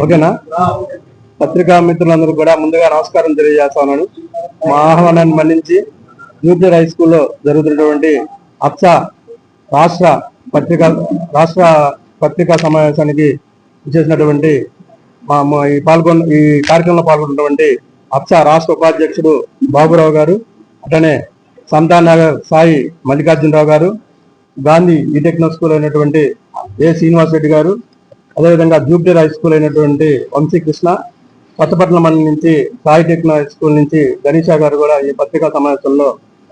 ఓకేనా? పత్రికా మిత్రులందరూ కూడా ముందుగా నమస్కారం తెలియజేస్తున్నాను. మా ఆహ్వానాన్ని మన్నించి జూపిటర్ హై స్కూల్లో జరుగుతున్నటువంటి అప్సా రాష్ట్ర పత్రికా సమావేశానికి చేసినటువంటి ఈ కార్యక్రమంలో పాల్గొన్నటువంటి అప్సా రాష్ట్ర ఉపాధ్యక్షుడు బాబురావు గారు, అట్లనే సంతాన్ నగర్ సాయి మల్లికార్జునరావు గారు, గాంధీ టెక్నో స్కూల్ అయినటువంటి ఏ శ్రీనివాస్ రెడ్డి గారు, అదేవిధంగా జూపిటర్ హై స్కూల్ అయినటువంటి వంశీకృష్ణ, కొత్తపట్నం మండలం నుంచి సాయి టెక్నో స్కూల్ నుంచి గణేషా గారు కూడా ఈ పత్రికా సమావేశంలో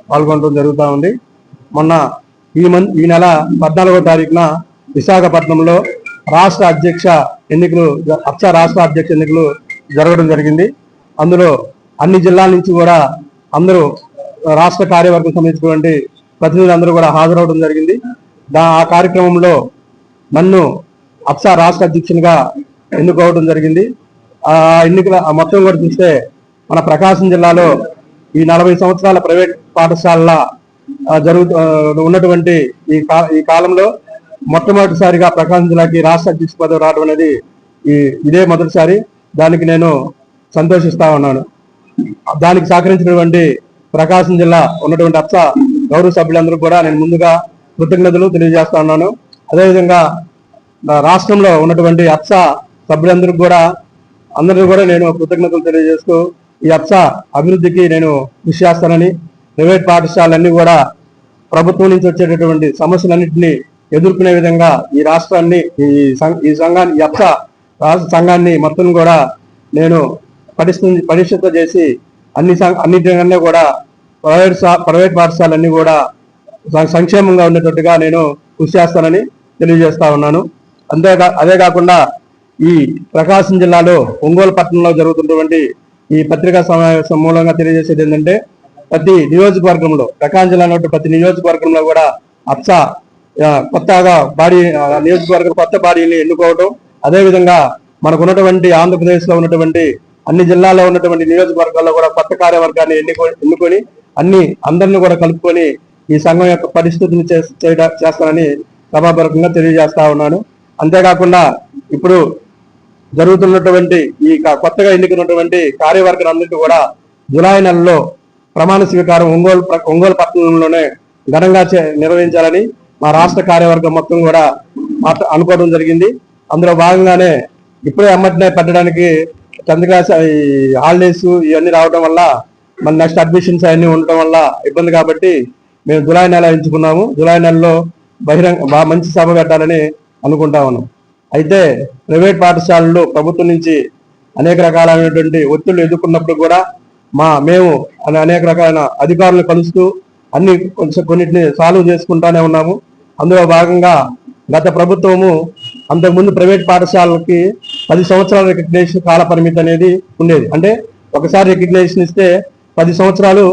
పాల్గొనడం జరుగుతూ ఉంది. మొన్న ఈ నెల 14వ తారీఖున విశాఖపట్నంలో రాష్ట్ర అధ్యక్ష ఎన్నికలు, అప్సా రాష్ట్ర అధ్యక్ష ఎన్నికలు జరగడం జరిగింది. అందులో అన్ని జిల్లాల నుంచి కూడా అందరూ రాష్ట్ర కార్యవర్గం సంబంధించినటువంటి ప్రతినిధులందరూ కూడా హాజరవడం జరిగింది. ఆ కార్యక్రమంలో నన్ను అప్సా రాష్ట్ర అధ్యక్షునిగా ఎన్నుకోవడం జరిగింది. ఆ ఎన్నికల మొత్తం కూడా చూస్తే మన ప్రకాశం జిల్లాలో ఈ 40 సంవత్సరాల ప్రైవేట్ పాఠశాలల ఉన్నటువంటి ఈ కాలంలో మొట్టమొదటిసారిగా ప్రకాశం జిల్లాకి రాష్ట్ర అధ్యక్ష పదవి రావడం అనేది ఇదే మొదటిసారి. దానికి నేను సంతోషిస్తా ఉన్నాను. దానికి సహకరించినటువంటి ప్రకాశం జిల్లా ఉన్నటువంటి అప్సా గౌరవ సభ్యులందరూ కూడా నేను ముందుగా కృతజ్ఞతలు తెలియజేస్తా ఉన్నాను. అదేవిధంగా రాష్ట్రంలో ఉన్నటువంటి అప్సా సభ్యులందరూ కూడా అందరూ కూడా నేను కృతజ్ఞతలు తెలియజేస్తూ ఈ అప్సా అభివృద్ధికి నేను కృషి చేస్తానని, ప్రైవేట్ పాఠశాలన్నీ కూడా ప్రభుత్వం నుంచి వచ్చేటటువంటి సమస్యలన్నింటినీ ఎదుర్కొనే విధంగా ఈ రాష్ట్రాన్ని ఈ సంఘాన్ని ఈ అప్సా రాష్ట్ర సంఘాన్ని మొత్తం కూడా నేను పరిశుద్ధ చేసి అన్నిటికన్నా కూడా ప్రైవేట్ పాఠశాలన్నీ కూడా సంక్షేమంగా ఉండేటట్టుగా నేను కృషి చేస్తానని తెలియజేస్తా ఉన్నాను. అదే కాకుండా ఈ ప్రకాశం జిల్లాలో ఒంగోలు పట్టణంలో జరుగుతున్నటువంటి ఈ పత్రికా సమావేశం మూలంగా తెలియజేసేది ఏంటంటే, ప్రతి నియోజకవర్గంలో ప్రకాశం జిల్లాలో ప్రతి నియోజకవర్గంలో కూడా అప్సా కొత్తగా నియోజకవర్గం కొత్త బాడీని ఎన్నుకోవడం, అదేవిధంగా మనకు ఉన్నటువంటి ఆంధ్రప్రదేశ్ లో ఉన్నటువంటి అన్ని జిల్లాల్లో ఉన్నటువంటి నియోజకవర్గాల్లో కూడా కొత్త కార్యవర్గాన్ని ఎన్నుకొని అందరినీ కూడా కలుపుకొని ఈ సంఘం యొక్క పరిస్థితిని చేస్తానని సభాపూర్వకంగా తెలియజేస్తా ఉన్నాను. అంతేకాకుండా ఇప్పుడు జరుగుతున్నటువంటి ఈ కొత్తగా ఎన్నికైనటువంటి కార్యవర్గాలందరికీ కూడా జులై నెలలో ప్రమాణ స్వీకారం ఒంగోలు పట్టణంలోనే ఘనంగా నిర్వహించాలని మా రాష్ట్ర కార్యవర్గం మొత్తం కూడా అనుకోవడం జరిగింది. అందులో భాగంగానే ఇప్పుడే అమ్మటినే పెట్టడానికి 10th క్లాస్ హాలిడేస్ ఇవన్నీ రావడం వల్ల మన నెక్స్ట్ అడ్మిషన్స్ అవన్నీ ఉండటం వల్ల ఇబ్బంది కాబట్టి మేము జులై నెల ఎంచుకున్నాము. జులై నెలలో బాగా మంచి సభ పెట్టాలని అనుకుంటా ఉన్నాం. అయితే ప్రైవేట్ పాఠశాలలు ప్రభుత్వం నుంచి అనేక రకాలైనటువంటి ఒత్తిళ్లు ఎదుర్కొన్నప్పుడు కూడా మేము అనేక రకాలైన అధికారులను కలుస్తూ కొన్నిటిని సాల్వ్ చేసుకుంటానే ఉన్నాము. అందులో భాగంగా గత ప్రభుత్వము అంతకుముందు ప్రైవేట్ పాఠశాలకి 10 సంవత్సరాల రికగ్నేషన్ కాల పరిమితి అనేది ఉండేది. అంటే ఒకసారి రికగ్నేషన్ ఇస్తే 10 సంవత్సరాలు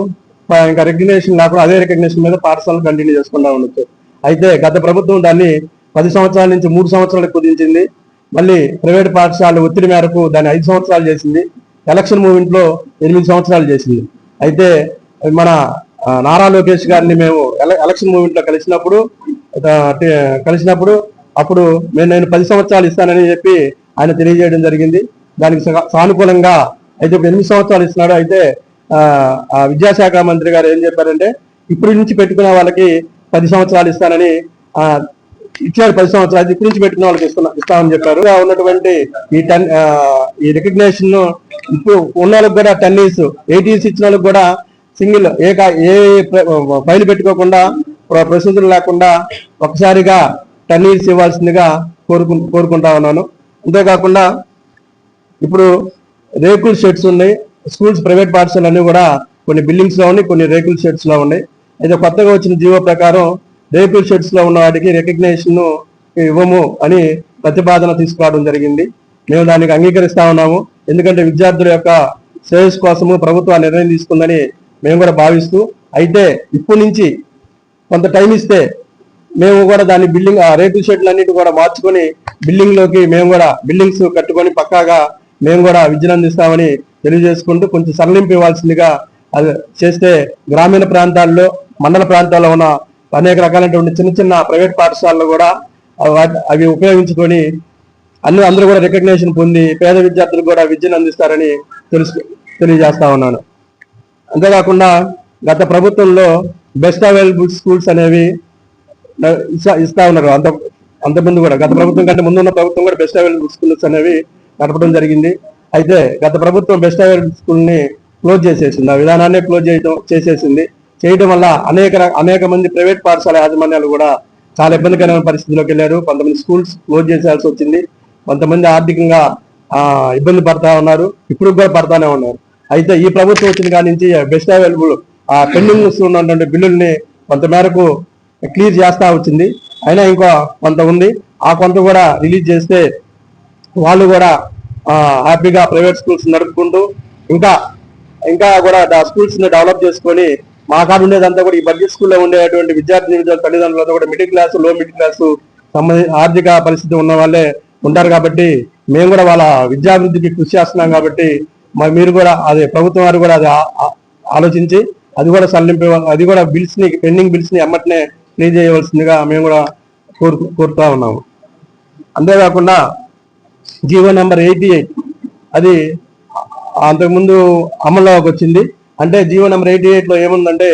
ఇంకా రికగ్నేషన్ లేకుండా అదే రికగ్నేషన్ మీద పాఠశాలను కంటిన్యూ చేసుకుంటా ఉండొచ్చు. అయితే గత ప్రభుత్వం దాన్ని 10 సంవత్సరాల నుంచి 3 సంవత్సరాలకు కుదించింది. మళ్ళీ ప్రైవేట్ పాఠశాల ఒత్తిడి మేరకు దాన్ని 5 సంవత్సరాలు చేసింది. ఎలక్షన్ మూవ్మెంట్ లో 8 సంవత్సరాలు చేసింది. అయితే మన నారా లోకేష్ గారిని మేము ఎలక్షన్ మూవ్మెంట్ లో కలిసినప్పుడు అప్పుడు నేను 10 సంవత్సరాలు ఇస్తానని చెప్పి ఆయన తెలియజేయడం జరిగింది. దానికి సానుకూలంగా అయితే ఇప్పుడు 8 సంవత్సరాలు ఇస్తున్నాడు. అయితే విద్యాశాఖ మంత్రి గారు ఏం చెప్పారంటే, ఇప్పటి నుంచి పెట్టుకునే వాళ్ళకి 10 సంవత్సరాలు ఇస్తానని ఇచ్చారు. 10 సంవత్సరాలు ఇప్పటి నుంచి పెట్టుకునే వాళ్ళకి ఇస్తామని చెప్పారు. ఉన్నటువంటి ఈ రికగ్నేషన్ ఇప్పుడు ఉన్న వాళ్ళకి కూడా 10 years 8 years ఇచ్చిన వాళ్ళకి కూడా సింగిల్ ఏ ఫైల్ పెట్టుకోకుండా ప్రొసీజర్ లేకుండా ఒకసారిగా 10 years ఇవ్వాల్సిందిగా కోరుకుంటా ఉన్నాను. అంతేకాకుండా ఇప్పుడు రేకుల్ షెడ్స్ ఉన్నాయి. స్కూల్స్ ప్రైవేట్ పాఠశాలలు అన్ని కూడా కొన్ని బిల్డింగ్స్ లో ఉన్నాయి, కొన్ని రేకుల్ షెడ్స్ లో ఉన్నాయి. అయితే కొత్తగా వచ్చిన జీవో ప్రకారం రేకుల్ షెడ్స్ లో ఉన్న వాటికి రికగ్నేషన్ ఇవ్వము అని ప్రతిపాదన తీసుకురావడం జరిగింది. మేము దానికి అంగీకరిస్తా ఉన్నాము. ఎందుకంటే విద్యార్థుల యొక్క శ్రేయస్ కోసము ప్రభుత్వం నిర్ణయం తీసుకుందని మేము కూడా భావిస్తూ, అయితే ఇప్పటి నుంచి కొంత టైం ఇస్తే మేము కూడా దాన్ని రేకుల షెడ్లు అన్నిటి కూడా మార్చుకొని బిల్డింగ్స్ కట్టుకొని పక్కాగా మేము కూడా విద్యను అందిస్తామని తెలియజేసుకుంటూ కొంచెం సరళింపు ఇవ్వాల్సిందిగా అది చేస్తే గ్రామీణ ప్రాంతాల్లో మండల ప్రాంతాల్లో ఉన్న అనేక రకాలైనటువంటి చిన్న చిన్న ప్రైవేట్ పాఠశాలలు కూడా అవి ఉపయోగించుకొని అందరూ కూడా రికగ్నేషన్ పొంది పేద విద్యార్థులకు కూడా విద్యను అందిస్తారని తెలియజేస్తా ఉన్నాను. అంతేకాకుండా గత ప్రభుత్వంలో బెస్ట్ అవైలబుల్ స్కూల్స్ అనేవి ఇస్తా ఉన్నారు. అంతకుముందు కూడా గత ప్రభుత్వం కంటే ముందున్న ప్రభుత్వం కూడా బెస్ట్ అవైలబుల్ స్కూల్స్ అనేవి నడపడం జరిగింది. అయితే గత ప్రభుత్వం బెస్ట్ అవైలబుల్ స్కూల్ ని క్లోజ్ చేసేసింది. ఆ విధానాన్ని క్లోజ్ చేయడం వల్ల అనేక మంది ప్రైవేట్ పాఠశాల యాజమాన్యాలు కూడా చాలా ఇబ్బందికరమైన పరిస్థితిలోకి వెళ్ళారు. కొంతమంది స్కూల్స్ క్లోజ్ చేసేయాల్సి వచ్చింది. కొంతమంది ఆర్థికంగా ఇబ్బంది పడతా ఉన్నారు, ఇప్పుడు కూడా పడతానే ఉన్నారు. అయితే ఈ ప్రభుత్వం వచ్చిన కాడి నుంచి బెస్ట్ అవైలబుల్ పెండింగ్ ఉన్నటువంటి బిల్లుల్ని కొంతమేరకు క్లియర్ చేస్తా వచ్చింది. అయినా ఇంకా కొంత ఉంది. ఆ కొంత కూడా రిలీజ్ చేస్తే వాళ్ళు కూడా హ్యాపీగా ప్రైవేట్ స్కూల్స్ నడుపుకుంటూ ఇంకా కూడా స్కూల్స్ ని డెవలప్ చేసుకొని మా కాడ ఉండేదంతా కూడా ఈ బడ్జెట్ స్కూల్లో ఉండేటువంటి విద్యార్థి తల్లిదండ్రులతో కూడా మిడిల్ క్లాస్, లో మిడిల్ క్లాస్ ఆర్థిక పరిస్థితి ఉన్న వాళ్ళే ఉంటారు. కాబట్టి మేము కూడా వాళ్ళ విద్యాభివృద్ధికి కృషి చేస్తున్నాం. కాబట్టి మీరు కూడా అది ప్రభుత్వం వారు కూడా అది ఆలోచించి అది కూడా బిల్స్ ని పెండింగ్ బిల్స్ ని ఎమ్మటనే క్లియర్ చేయవలసిందిగా మేము కూడా కోరుతా ఉన్నాము. అంతేకాకుండా జీవో నెంబర్ 88 అది అంతకుముందు అమల్లోకి వచ్చింది. అంటే జీవో నెంబర్ 88 లో ఏముందంటే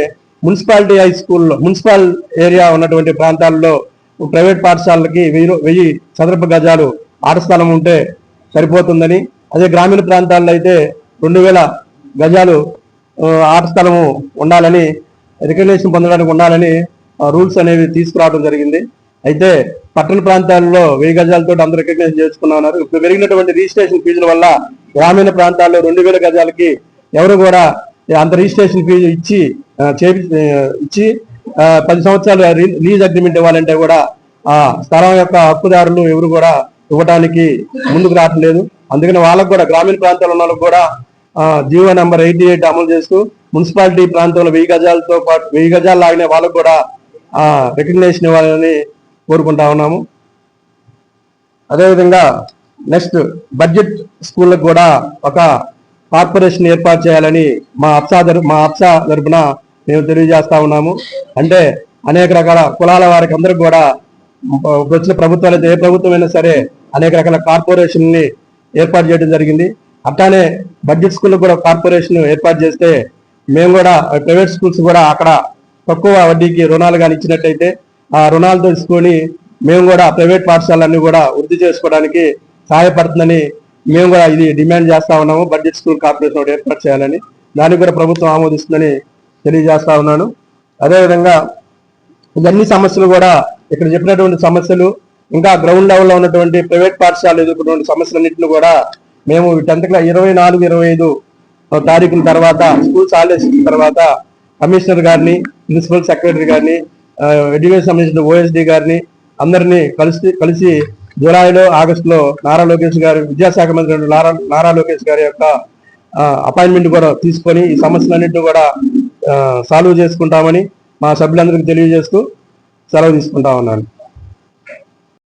మున్సిపాలిటీ హై స్కూల్లో మున్సిపల్ ఏరియా ఉన్నటువంటి ప్రాంతాల్లో ప్రైవేట్ పాఠశాలలకి 1000 చదరపు గజాలు ఆట స్థలం ఉంటే సరిపోతుందని, అదే గ్రామీణ ప్రాంతాల్లో అయితే 2000 గజాలు ఆట స్థలము ఉండాలని, రికగ్నేషన్ పొందడానికి ఉండాలని రూల్స్ అనేవి తీసుకురావడం జరిగింది. అయితే పట్టణ ప్రాంతాల్లో 1000 గజాలతో అందరూ రికగ్నేషన్ చేసుకున్నా ఉన్నారు. ఇప్పుడు పెరిగినటువంటి రిజిస్ట్రేషన్ ఫీజుల వల్ల గ్రామీణ ప్రాంతాల్లో 2000 గజాలకి ఎవరు కూడా అంత రిజిస్ట్రేషన్ ఫీజు ఇచ్చి 10 సంవత్సరాలు లీజ్ అగ్రిమెంట్ ఇవ్వాలంటే కూడా ఆ స్థలం యొక్క హక్కుదారులు ఎవరు కూడా ఇవ్వడానికి ముందుకు రావట్లేదు. అందుకని వాళ్ళకు కూడా గ్రామీణ ప్రాంతాల్లో ఉన్న వాళ్ళకు కూడా జీవో నెంబర్ 88 అమలు చేస్తూ మున్సిపాలిటీ ప్రాంతంలో 1000 గజాలతో పాటు 1000 గజాలు లాగిన వాళ్ళకు కూడా రికగ్నేషన్ ఇవ్వాలని కోరుకుంటా ఉన్నాము. అదేవిధంగా నెక్స్ట్ బడ్జెట్ స్కూళ్ళకు కూడా ఒక కార్పొరేషన్ ఏర్పాటు చేయాలని మా అప్సా తరపున మేము తెలియజేస్తా ఉన్నాము. అంటే అనేక రకాల కులాల వారికి అందరికి కూడా వచ్చిన ప్రభుత్వాలు ఏ ప్రభుత్వం అయినా సరే అనేక రకాల కార్పొరేషన్ ని ఏర్పాటు చేయడం జరిగింది. అట్లానే బడ్జెట్ స్కూల్ కూడా కార్పొరేషన్ ఏర్పాటు చేస్తే మేము కూడా ప్రైవేట్ స్కూల్స్ కూడా అక్కడ తక్కువ వడ్డీకి రుణాలు కానీ ఇచ్చినట్టయితే ఆ రుణాలతో తీసుకొని మేము కూడా ప్రైవేట్ పాఠశాలన్నీ కూడా వృద్ధి చేసుకోవడానికి సహాయపడుతుందని మేము కూడా ఇది డిమాండ్ చేస్తా ఉన్నాము. బడ్జెట్ స్కూల్ కార్పొరేషన్ ఒకటి ఏర్పాటు చేయాలని, దానికి కూడా ప్రభుత్వం ఆమోదిస్తుందని తెలియజేస్తా ఉన్నాను. అదేవిధంగా ఇవన్నీ సమస్యలు కూడా ఇక్కడ చెప్పినటువంటి సమస్యలు ఇంకా గ్రౌండ్ లెవెల్లో ఉన్నటువంటి ప్రైవేట్ పాఠశాలలు ఎదుర్కొన్నటువంటి సమస్యలన్నింటినీ కూడా మేము 10th క్లాస్ 24-25 తారీఖుల తర్వాత స్కూల్స్ హాలిడేస్ తర్వాత కమిషనర్ గారిని, ప్రిన్సిపల్ సెక్రటరీ గారిని, ఎడ్యుకేషన్ సంబంధించిన OSD గారిని అందరినీ కలిసి జూలైలో, ఆగస్టులో నారా లోకేష్ గారు విద్యాశాఖ మంత్రి నారా లోకేష్ గారి యొక్క అపాయింట్మెంట్ కూడా తీసుకొని ఈ సమస్యలన్నింటినీ కూడా సాల్వ్ చేసుకుంటామని మా సభ్యులందరికీ తెలియజేస్తూ సెలవు తీసుకుంటా ఉన్నాను.